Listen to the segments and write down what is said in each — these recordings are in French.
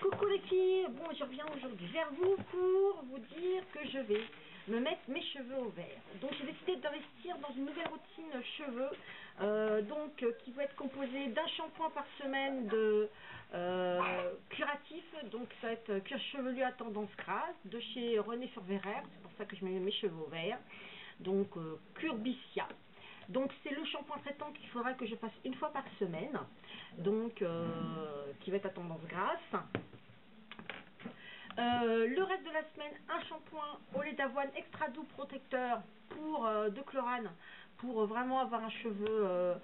Coucou les filles, bon je reviens aujourd'hui vers vous pour vous dire que je vais me mettre mes cheveux au vert. Donc j'ai décidé d'investir dans une nouvelle routine cheveux qui va être composée d'un shampoing par semaine de curatif. Donc ça va être cuir chevelu à tendance grasse de chez René Furverer, c'est pour ça que je mets mes cheveux au vert. Donc Curbicia. Donc c'est le shampoing traitant qu'il faudra que je fasse une fois par semaine, donc qui va être à tendance grasse. Le reste de la semaine, un shampoing au lait d'avoine extra doux protecteur de chlorane pour vraiment avoir un cheveu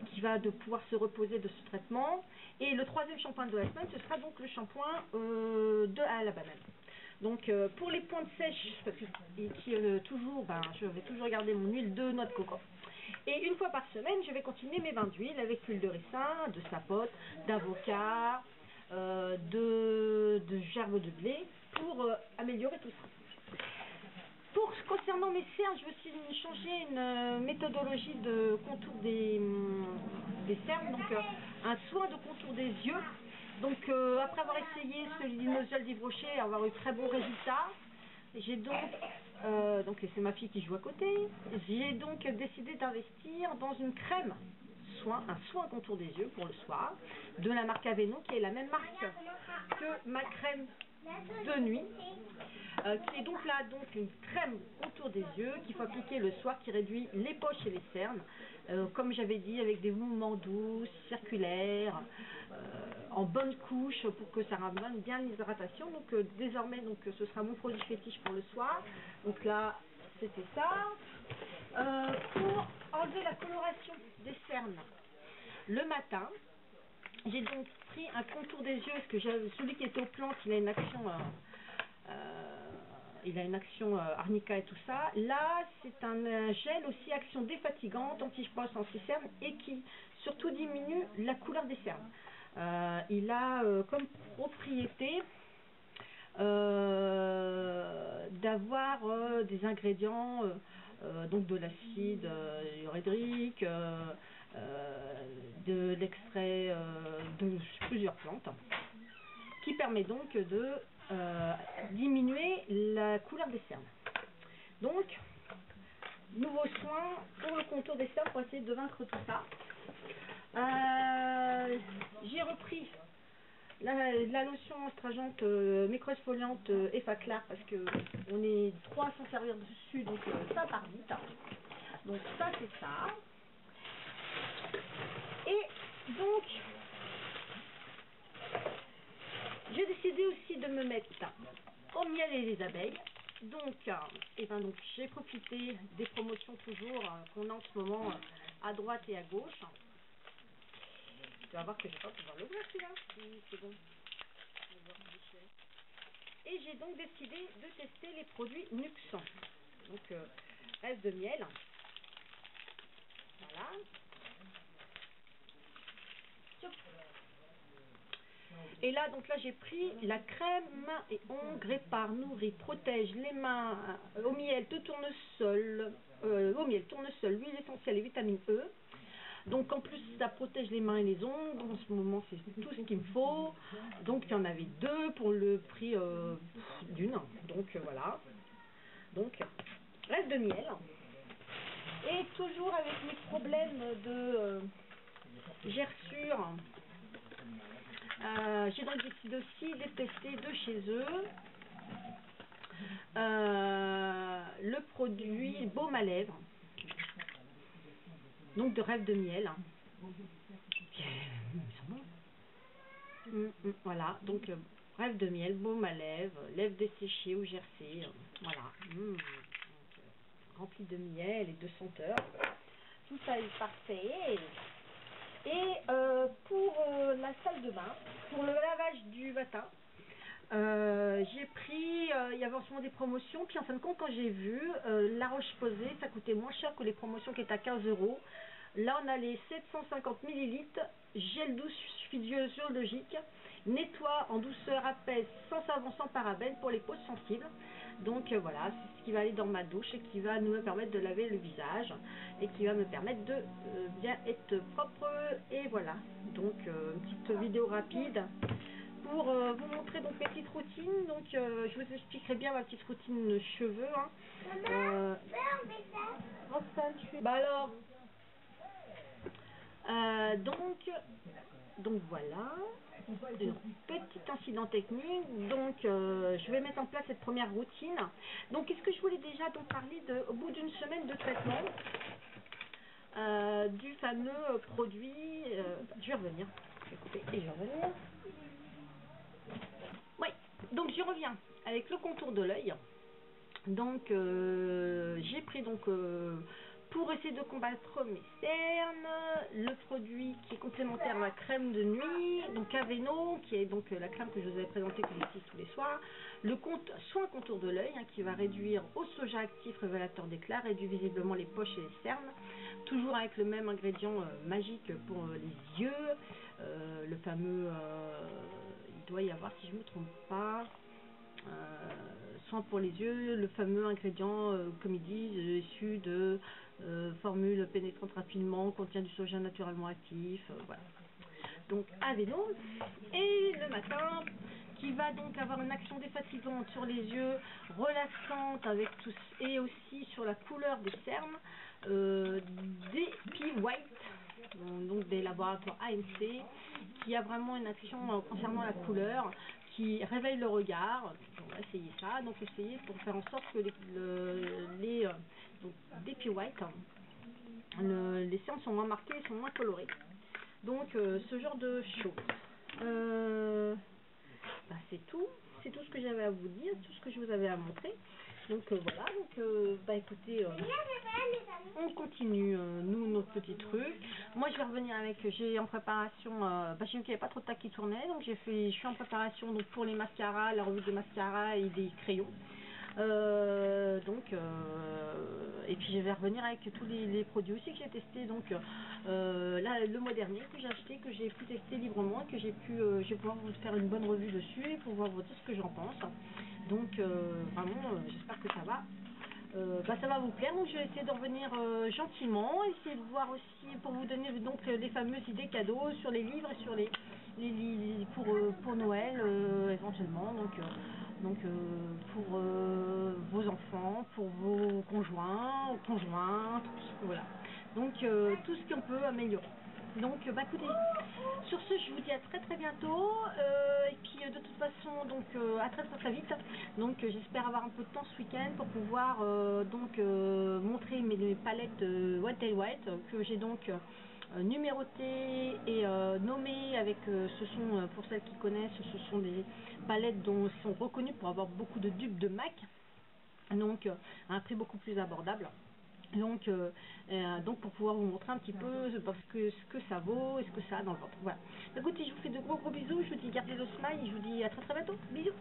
qui va pouvoir se reposer de ce traitement. Et le troisième shampoing de la semaine, ce sera donc le shampoing à la banane. Donc pour les pointes sèches, je vais toujours garder mon huile de noix de coco. Et une fois par semaine, je vais continuer mes bains d'huile avec l'huile de ricin, de sapote, d'avocat, de gerbe de blé pour améliorer tout ça. Concernant mes cernes, je vais aussi changer une méthodologie de contour des cernes, donc un soin de contour des yeux. Donc après avoir essayé celui d'Inosol d'Yves Rocher et avoir eu très bons résultats, j'ai donc c'est ma fille qui joue à côté, j'ai donc décidé d'investir dans une crème un soin contour des yeux pour le soir de la marque Aveno, qui est la même marque que ma crème de nuit, qui est donc là une crème autour des yeux qu'il faut appliquer le soir, qui réduit les poches et les cernes, comme j'avais dit, avec des mouvements doux, circulaires, en bonne couche pour que ça ramène bien l'hydratation. Donc désormais ce sera mon produit fétiche pour le soir. Donc là c'était ça. Pour enlever la coloration des cernes le matin, j'ai donc pris un contour des yeux, parce que celui qui était aux plantes, il a une action arnica et tout ça. Là, c'est un gel aussi action défatigante, anti-poche, anti-cerne, et qui surtout diminue la couleur des cernes. Il a comme propriété d'avoir des ingrédients, donc de l'acide urédrique, de l'extrait de plusieurs plantes, qui permet donc de diminuer la couleur des cernes. Donc, nouveau soin pour le contour des cernes pour essayer de vaincre tout ça. J'ai repris la lotion astringente micro-exfoliante Effaclar, parce que on est 3 à s'en servir dessus, donc ça part vite. Donc ça c'est ça. Et donc j'ai décidé aussi de me mettre au miel et les abeilles. Donc j'ai profité des promotions toujours qu'on a en ce moment à droite et à gauche. Tu vas voir que je vais pas pouvoir l'ouvrir celui-là. Oui, c'est bon. Et j'ai donc décidé de tester les produits Nuxan. Donc reste de miel. Voilà. Et là, j'ai pris la crème main et ongles Répare, nourrit, protège les mains au miel de tournesol, huile essentielle et vitamine E. Donc en plus ça protège les mains et les ongles. En ce moment c'est tout ce qu'il me faut. Donc il y en avait 2 pour le prix d'une. Donc voilà. Donc reste de miel. Et toujours avec mes problèmes de gerçure, j'ai donc décidé aussi de tester de chez eux le produit baume à lèvres, donc de rêve de miel. Voilà, donc rêve de miel, baume à lèvres, lèvres desséchées ou gercées, voilà. Donc, rempli de miel et de senteurs. Tout ça est parfait. Et pour la salle de bain, pour le lavage du matin, j'ai pris, il y avait en ce moment des promotions, puis en fin de compte quand j'ai vu La Roche-Posay, ça coûtait moins cher que les promotions qui étaient à 15 €. Là on a les 750 ml, gel douce physiologique, nettoie en douceur, apaise, sans savon, sans parabènes pour les peaux sensibles. Donc voilà, c'est ce qui va aller dans ma douche et qui va nous permettre de laver le visage et qui va me permettre de bien être propre. Et voilà, donc une petite vidéo rapide pour vous montrer donc mes petites routines. Donc je vous expliquerai bien ma petite routine cheveux. Hein. Bah alors, donc voilà, petit incident technique. Donc je vais mettre en place cette première routine. Donc est-ce que je voulais déjà donc parler au bout d'une semaine de traitement du fameux produit. Je vais revenir. Je vais couper et je vais revenir. Oui, donc j'y reviens avec le contour de l'œil. Donc j'ai pris donc pour essayer de combattre mes cernes, le produit qui est complémentaire à la crème de nuit, donc Aveeno, qui est donc la crème que je vous avais présentée que j'utilise tous les soirs, le soin contour de l'œil, hein, qui va réduire au soja actif révélateur d'éclat, réduit visiblement les poches et les cernes, toujours avec le même ingrédient magique pour les yeux, le fameux, il doit y avoir, si je ne me trompe pas, soin pour les yeux, le fameux ingrédient, comme ils disent, issu de formule pénétrante rapidement, contient du soja naturellement actif, voilà. Donc Aveeno, et le matin, qui va donc avoir une action défatigante sur les yeux, relaxante avec tous, et aussi sur la couleur des cernes, DP White, donc des laboratoires AMC, qui a vraiment une action concernant la couleur, qui réveille le regard. On va essayer ça, donc essayer pour faire en sorte que donc DP White, les cernes sont moins marquées, sont moins colorées. Donc ce genre de choses. Bah, c'est tout ce que j'avais à vous dire, tout ce que je vous avais à montrer. Donc voilà, donc bah écoutez, on continue notre petit truc. Moi je vais revenir avec, j'ai en préparation, j'ai vu qu'il n'y avait pas trop de tas qui tournaient, donc je suis en préparation donc pour les mascaras, la revue des mascaras et des crayons. Et puis je vais revenir avec tous les produits aussi que j'ai testés, donc là le mois dernier, que j'ai acheté, que j'ai pu tester librement, que je vais pouvoir vous faire une bonne revue dessus et pouvoir vous dire ce que j'en pense. Donc vraiment j'espère que ça va vous plaire. Donc je vais essayer de revenir gentiment, essayer de voir aussi pour vous donner donc les fameuses idées cadeaux sur les livres et sur les pour Noël éventuellement, donc pour vos enfants, pour vos conjoints, conjointes, voilà. Donc tout ce qu'on peut améliorer. Donc écoutez, sur ce je vous dis à très bientôt, et puis de toute façon donc à très vite. Donc j'espère avoir un peu de temps ce week-end pour pouvoir montrer mes palettes White Tail White que j'ai donc numérotées et nommées avec, ce sont, pour celles qui connaissent, ce sont des palettes dont sont reconnues pour avoir beaucoup de dupes de MAC, donc à un prix beaucoup plus abordable. Donc pour pouvoir vous montrer un petit peu ce que ça vaut et ce que ça a dans le ventre. Voilà. Écoutez, je vous fais de gros bisous, je vous dis gardez le smile et je vous dis à très bientôt. Bisous.